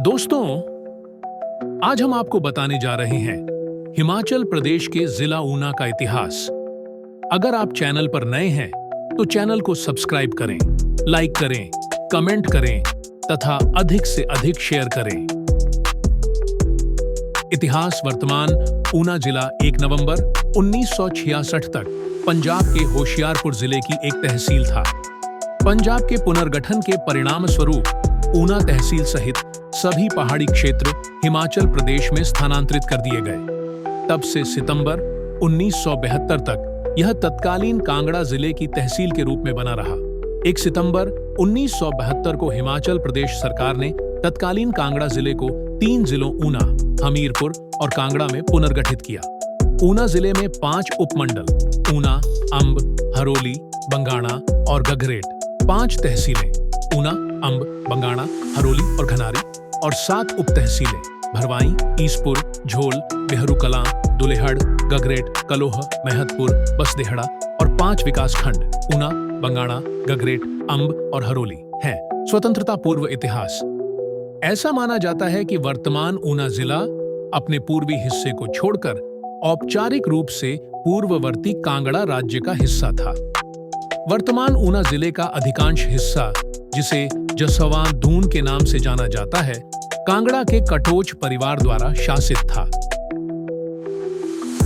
दोस्तों, आज हम आपको बताने जा रहे हैं हिमाचल प्रदेश के जिला ऊना का इतिहास। अगर आप चैनल पर नए हैं तो चैनल को सब्सक्राइब करें, लाइक करें, कमेंट करें तथा अधिक से अधिक शेयर करें। इतिहास वर्तमान ऊना जिला 1 नवंबर 1966 तक पंजाब के होशियारपुर जिले की एक तहसील था। पंजाब के पुनर्गठन के परिणाम स्वरूप ऊना तहसील सहित सभी पहाड़ी क्षेत्र हिमाचल प्रदेश में स्थानांतरित कर दिए गए। तब से सितंबर 1972 तक यह तत्कालीन कांगड़ा जिले की तहसील के रूप में बना रहा। 1 सितंबर 1972 को हिमाचल प्रदेश सरकार ने तत्कालीन कांगड़ा जिले को 3 जिलों ऊना, हमीरपुर और कांगड़ा में पुनर्गठित किया। ऊना जिले में 5 उपमंडल ऊना, अंब, हरोली, बंगाणा और गगरेट, 5 तहसीलें ऊना, अंब, बंगाणा, हरोली और घनारी और 7 उप तहसीलें भरवाई, ईसपुर, झोल, बेहरू कलां, दुलेहड़, गगरेट, कलोह, महतपुर, बसदेहड़ा और 5 विकास खंड ऊना, बंगाणा, गगरेट, अंब और हरोली हैं। स्वतंत्रता पूर्व इतिहास। ऐसा माना जाता है कि वर्तमान ऊना जिला अपने पूर्वी हिस्से को छोड़कर औपचारिक रूप से पूर्ववर्ती कांगड़ा राज्य का हिस्सा था। वर्तमान ऊना जिले का अधिकांश हिस्सा, जिसे जसवां दून के नाम से जाना जाता है, कांगड़ा के कटोच परिवार द्वारा शासित था।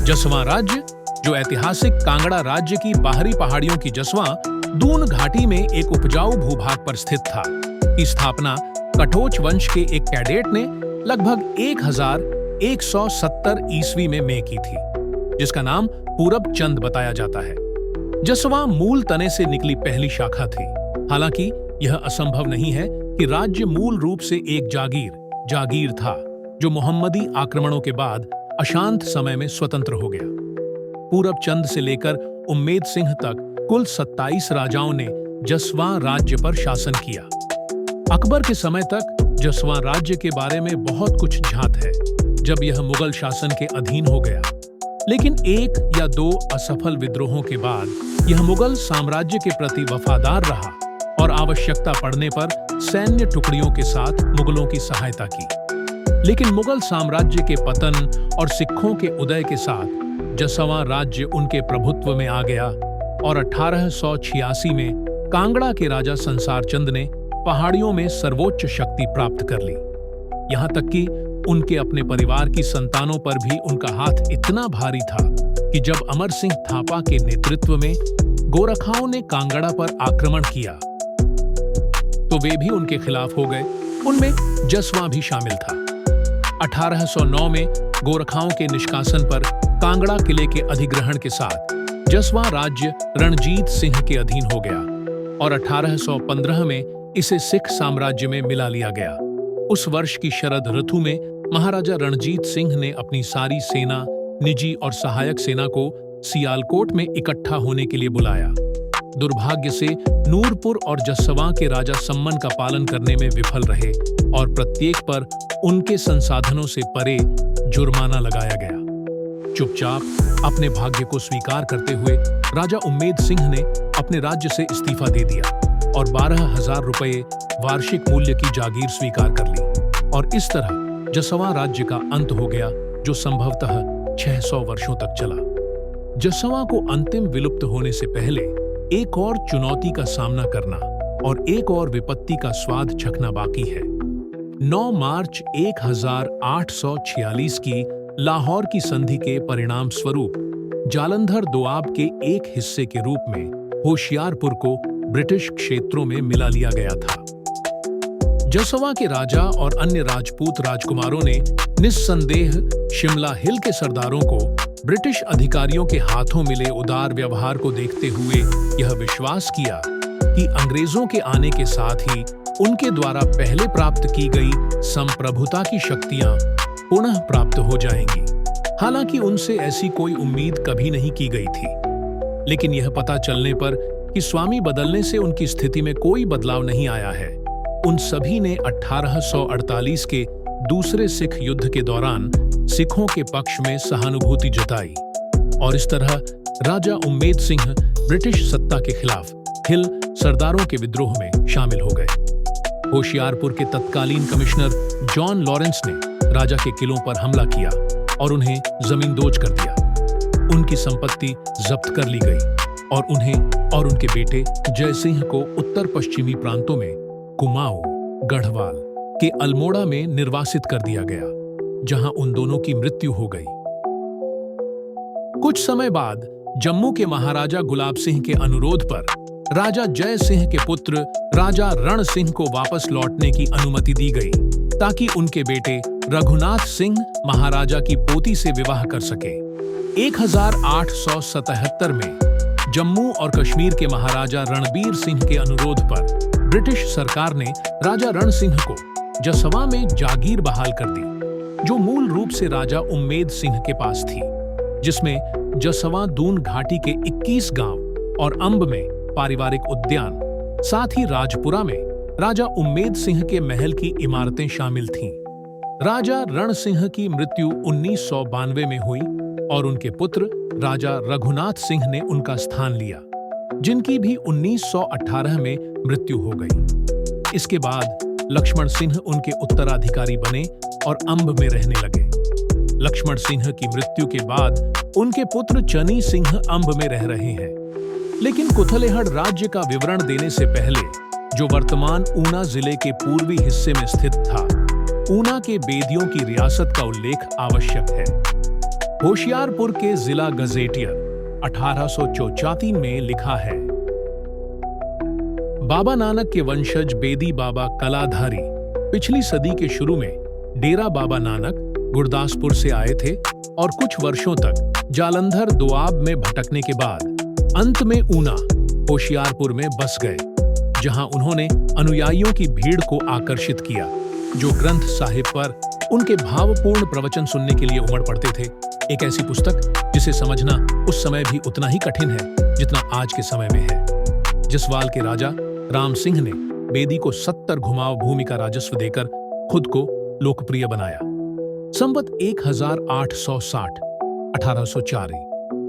जसवां राज्य, जो ऐतिहासिक कांगड़ा राज्य की बाहरी पहाड़ियों की जसवां दून घाटी में एक उपजाऊ भूभाग पर स्थित था, की स्थापना कटोच वंश के एक कैडेट ने लगभग 1170 ईस्वी में की थी, जिसका नाम पूरब चंद बताया जाता है। जसवां मूल तने से निकली पहली शाखा थी। हालांकि यह असंभव नहीं है कि राज्य मूल रूप से एक जागीर था, जो मोहम्मदी आक्रमणों के बाद अशांत समय में स्वतंत्र हो गया। पूरब चंद से लेकर उम्मेद सिंह तक कुल 27 राजाओं ने जसवां राज्य पर शासन किया। अकबर के समय तक जसवां राज्य के बारे में बहुत कुछ झात है, जब यह मुगल शासन के अधीन हो गया। लेकिन 1 या 2 असफल विद्रोहों के बाद यह मुगल साम्राज्य के प्रति वफादार रहा और आवश्यकता पड़ने पर सैन्य टुकड़ियों के साथ मुगलों की सहायता की। लेकिन मुगल साम्राज्य के पतन और सिखों के उदय के साथ जसवां राज्य उनके प्रभुत्व में आ गया और 1886 में कांगड़ा के राजा संसार चंद ने पहाड़ियों में सर्वोच्च शक्ति प्राप्त कर ली। यहाँ तक कि उनके अपने परिवार की संतानों पर भी उनका हाथ इतना भारी था कि जब अमर सिंह थापा के नेतृत्व में गोरखाओं ने कांगड़ा पर आक्रमण किया तो वे भी उनके खिलाफ हो गए। उनमें जसवां भी शामिल था। 1809 में गोरखाओं के निष्कासन पर कांगड़ा किले के अधिग्रहण के साथ जसवां राज्य रणजीत सिंह के अधीन हो गया और 1815 में इसे सिख साम्राज्य में मिला लिया गया। उस वर्ष की शरद ऋतु में महाराजा रणजीत सिंह ने अपनी सारी सेना, निजी और सहायक सेना को सियालकोट में इकट्ठा होने के लिए बुलाया। दुर्भाग्य से नूरपुर और जसवां के राजा सम्मन का पालन करने में विफल रहे और प्रत्येक पर उनके संसाधनों से परे जुर्माना लगाया गया। चुपचाप अपने भाग्य को स्वीकार करते हुए राजा उम्मेद सिंह ने अपने राज्य से इस्तीफा दे दिया और 12,000 रुपये वार्षिक मूल्य की जागीर स्वीकार कर ली और इस तरह जसवां राज्य का अंत हो गया, जो संभवतः 600 वर्षों तक चला। जसवां को अंतिम विलुप्त होने से पहले एक और चुनौती का सामना करना और एक और विपत्ति का स्वाद चखना बाकी है। 9 मार्च 1846 की लाहौर की संधि के परिणाम स्वरूप जालंधर दोआब के एक हिस्से के रूप में होशियारपुर को ब्रिटिश क्षेत्रों में मिला लिया गया था। जसवां के राजा और अन्य राजपूत राजकुमारों ने निस्संदेह शिमला हिल के सरदारों को ब्रिटिश अधिकारियों के हाथों मिले उदार व्यवहार को देखते हुए यह विश्वास किया कि अंग्रेजों के आने के साथ ही उनके द्वारा पहले प्राप्त की गई संप्रभुता की शक्तियां पुनः प्राप्त हो जाएंगी। हालांकि उनसे ऐसी कोई उम्मीद कभी नहीं की गई थी। लेकिन यह पता चलने पर कि स्वामी बदलने से उनकी स्थिति में कोई बदलाव नहीं आया है, उन सभी ने 1848 के दूसरे सिख युद्ध के दौरान सिखों के पक्ष में सहानुभूति जताई और इस तरह राजा उम्मेद सिंह ब्रिटिश सत्ता के खिलाफ हिल सरदारों के विद्रोह में शामिल हो गए। होशियारपुर के तत्कालीन कमिश्नर जॉन लॉरेंस ने राजा के किलों पर हमला किया और उन्हें जमींदोज कर दिया। उनकी संपत्ति जब्त कर ली गई और उन्हें और उनके बेटे जय सिंह को उत्तर पश्चिमी प्रांतों में कुमाऊं, गढ़वाल के अल्मोड़ा में निर्वासित कर दिया गया, जहां उन दोनों की मृत्यु हो गई। कुछ समय बाद जम्मू के महाराजा गुलाब सिंह के अनुरोध पर राजा जय सिंह के पुत्र राजा रण सिंह को वापस लौटने की अनुमति दी गई, ताकि उनके बेटे रघुनाथ सिंह महाराजा की पोती से विवाह कर सके। 1877 में जम्मू और कश्मीर के महाराजा रणबीर सिंह के अनुरोध पर ब्रिटिश सरकार ने राजा रण सिंह को जसवा में जागीर बहाल कर दी, जो मूल रूप से राजा उम्मेद सिंह के पास थी, जिसमें जसवा दून घाटी के 21 गांव और अंब में पारिवारिक उद्यान, साथ ही राजपुरा में राजा उम्मेद सिंह के महल की इमारतें शामिल थीं। राजा रण सिंह की मृत्यु 1992 में हुई और उनके पुत्र राजा रघुनाथ सिंह ने उनका स्थान लिया, जिनकी भी 1918 में मृत्यु हो गई। इसके बाद लक्ष्मण सिंह उनके उत्तराधिकारी बने और अंब में रहने लगे। लक्ष्मण सिंह की मृत्यु के बाद उनके पुत्र चनी सिंह अंब में रह रहे हैं। लेकिन कुथलेहड़ राज्य का विवरण देने से पहले, जो वर्तमान ऊना जिले के पूर्वी हिस्से में स्थित था, ऊना के बेदियों की रियासत का उल्लेख आवश्यक है। होशियारपुर के जिला गजेटियर 1834 में लिखा है, बाबा नानक के वंशज बेदी बाबा कलाधारी पिछली सदी के शुरू में डेरा बाबा नानक गुरदासपुर से आए थे और कुछ वर्षों तक जालंधर दोआब में भटकने के बाद अंत में ऊना होशियारपुर में बस गए, जहां उन्होंने अनुयायियों की भीड़ को आकर्षित किया, जो ग्रंथ साहिब पर उनके भावपूर्ण प्रवचन सुनने के लिए उमड़ पड़ते थे। एक ऐसी पुस्तक जिसे समझना उस समय भी उतना ही कठिन है जितना आज के समय में है। जसवाल के राजा राम सिंह ने बेदी को 70 घुमाव भूमि का राजस्व देकर खुद को लोकप्रिय बनाया। संवत 1860 1804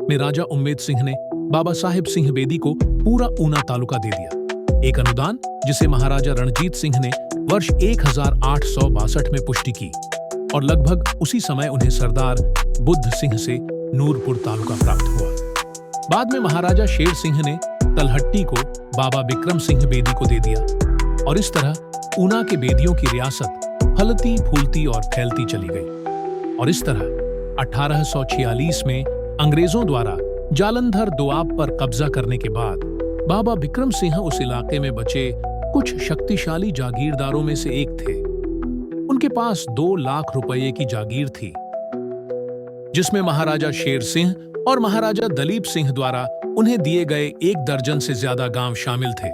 में राजा उम्मेद सिंह ने बाबा साहेब सिंह बेदी को पूरा ऊना तालुका दे दिया। एक अनुदान जिसे महाराजा रणजीत सिंह ने वर्ष 1862 में पुष्टि की और लगभग उसी समय उन्हें सरदार बुद्ध सिंह से नूरपुर तालुका प्राप्त हुआ। बाद में महाराजा शेर सिंह ने तलहट्टी को बाबा बिक्रम सिंह बेदी को दे दिया और इस तरह ऊना के बेदियों की रियासत फलती फूलती और फैलती चली गई। और इस तरह 1846 में अंग्रेजों द्वारा जालंधर दोआब पर कब्जा करने के बाद बाबा बिक्रम सिंह उस इलाके में बचे कुछ शक्तिशाली जागीरदारों में से एक थे। उनके पास 2 लाख रुपए की जागीर थी, जिसमें महाराजा शेर सिंह और महाराजा दलीप सिंह द्वारा उन्हें दिए गए 1 दर्जन से ज्यादा गांव शामिल थे।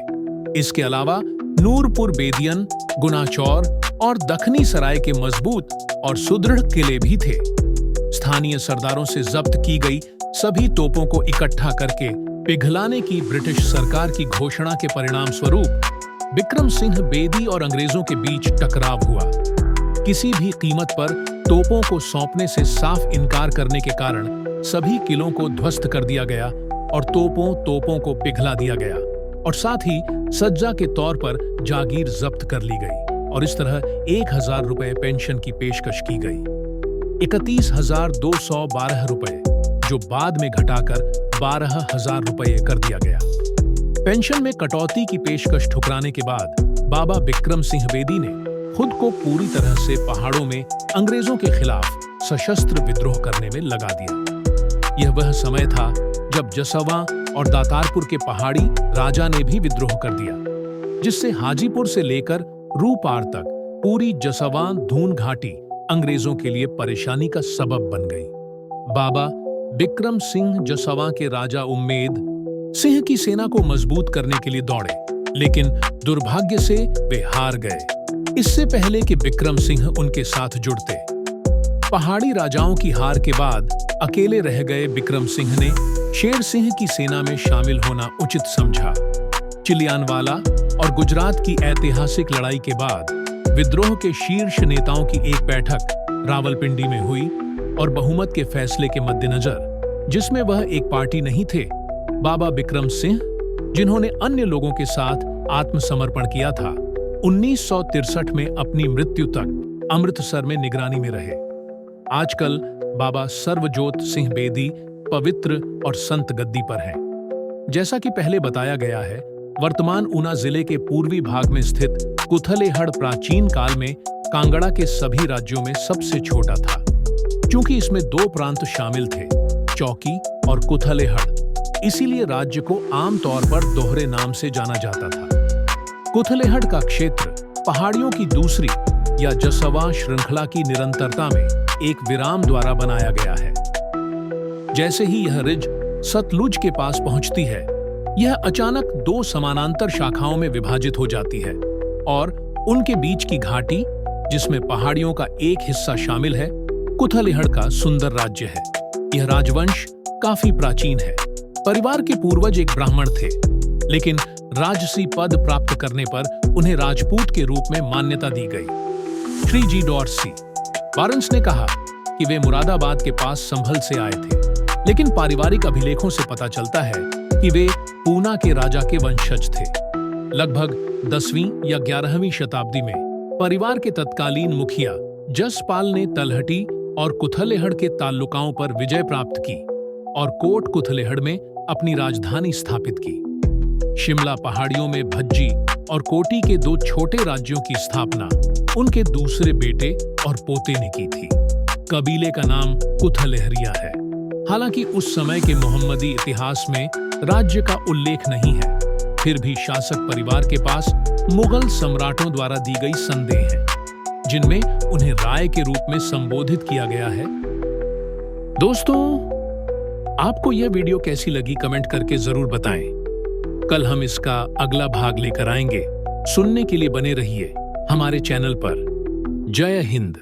इसके अलावा नूरपुर बेदियन, गुनाचौर और दखनी सराय के मजबूत और सुदृढ़ किले भी थे। स्थानीय सरदारों से जब्त की गई सभी तोपों को इकट्ठा करके पिघलाने की ब्रिटिश सरकार की घोषणा के परिणाम स्वरूप बिक्रम सिंह बेदी और अंग्रेजों के बीच टकराव हुआ। किसी भी कीमत पर तोपों को सौंपने से साफ इनकार करने के कारण सभी किलों को ध्वस्त कर दिया गया और तोपों को पिघला दिया गया और साथ ही सज्जा के तौर पर जागीर जब्त कर ली गई और इस तरह 1000 रुपए पेंशन की पेशकश की गई। 31,212 रुपए, जो बाद में घटाकर 12,000 रुपए कर दिया गया। पेंशन में कटौती की पेशकश ठुकराने के बाद बाबा बिक्रम सिंह बेदी ने खुद को पूरी तरह से पहाड़ों में अंग्रेजों के खिलाफ सशस्त्र विद्रोह करने में लगा दिया। यह वह समय था जब जसवा और दातारपुर के पहाड़ी राजा ने भी विद्रोह कर दिया, जिससे हाजीपुर से लेकर रूपार तक पूरी जसवा धून घाटी अंग्रेजों के लिए परेशानी का सबब बन गई। बाबा बिक्रम सिंह जसवा के राजा उम्मेद सिंह की सेना को मजबूत करने के लिए दौड़े, लेकिन दुर्भाग्य से वे हार गए इससे पहले कि बिक्रम सिंह उनके साथ जुड़ते। पहाड़ी राजाओं की हार के बाद अकेले रह गए बिक्रम सिंह ने शेर सिंह की सेना में शामिल होना उचित समझा। चिलियानवाला और गुजरात की ऐतिहासिक लड़ाई के बाद विद्रोह के शीर्ष नेताओं की एक बैठक रावलपिंडी में हुई और बहुमत के फैसले के मद्देनजर, जिसमें वह एक पार्टी नहीं थे, बाबा बिक्रम सिंह, जिन्होंने अन्य लोगों के साथ आत्मसमर्पण किया था, 1963 में अपनी मृत्यु तक अमृतसर में निगरानी में रहे। आजकल बाबा सर्वजोत सिंह बेदी पवित्र और संत गद्दी पर हैं। जैसा कि पहले बताया गया है, वर्तमान ऊना जिले के पूर्वी भाग में स्थित कुथलेहड़ प्राचीन काल में कांगड़ा के सभी राज्यों में सबसे छोटा था। क्योंकि इसमें 2 प्रांत शामिल थे, चौकी और कुथलेहड़, इसीलिए राज्य को आमतौर पर दोहरे नाम से जाना जाता था। कुथलेहड़ का क्षेत्र पहाड़ियों की दूसरी या जसवा श्रृंखला की निरंतरता में एक विराम द्वारा बनाया गया है। जैसे ही यह रिज सतलुज के पास पहुंचती है, यह अचानक 2 समानांतर शाखाओं में विभाजित हो जाती है और उनके बीच की घाटी, जिसमें पहाड़ियों का एक हिस्सा शामिल है, कुथलेहड़ का सुंदर राज्य है। यह राजवंश काफी प्राचीन है। परिवार के पूर्वज एक ब्राह्मण थे, लेकिन राजसी पद प्राप्त करने पर उन्हें राजपूत के रूप में मान्यता दी गई। श्री जी डॉर्सी बारंस ने कहा कि वे मुरादाबाद के पास संभल से आए थे, लेकिन पारिवारिक अभिलेखों से पता चलता है कि वे पूना के राजा के वंशज थे। लगभग 10वीं या 11वीं शताब्दी में परिवार के तत्कालीन मुखिया जसपाल ने तलहटी और कुथलेहड़ के तालुकाओं पर विजय प्राप्त की और कोट कुथलेहड़ में अपनी राजधानी स्थापित की। शिमला पहाड़ियों में भज्जी और कोटी के 2 छोटे राज्यों की स्थापना उनके दूसरे बेटे और पोते ने की थी। कबीले का नाम कुथलेहरिया है। हालांकि उस समय के मोहम्मदी इतिहास में राज्य का उल्लेख नहीं है, फिर भी शासक परिवार के पास मुगल सम्राटों द्वारा दी गई संदेह है, जिनमें उन्हें राय के रूप में संबोधित किया गया है। दोस्तों, आपको यह वीडियो कैसी लगी कमेंट करके जरूर बताएं। कल हम इसका अगला भाग लेकर आएंगे। सुनने के लिए बने रहिए हमारे चैनल पर। जय हिंद।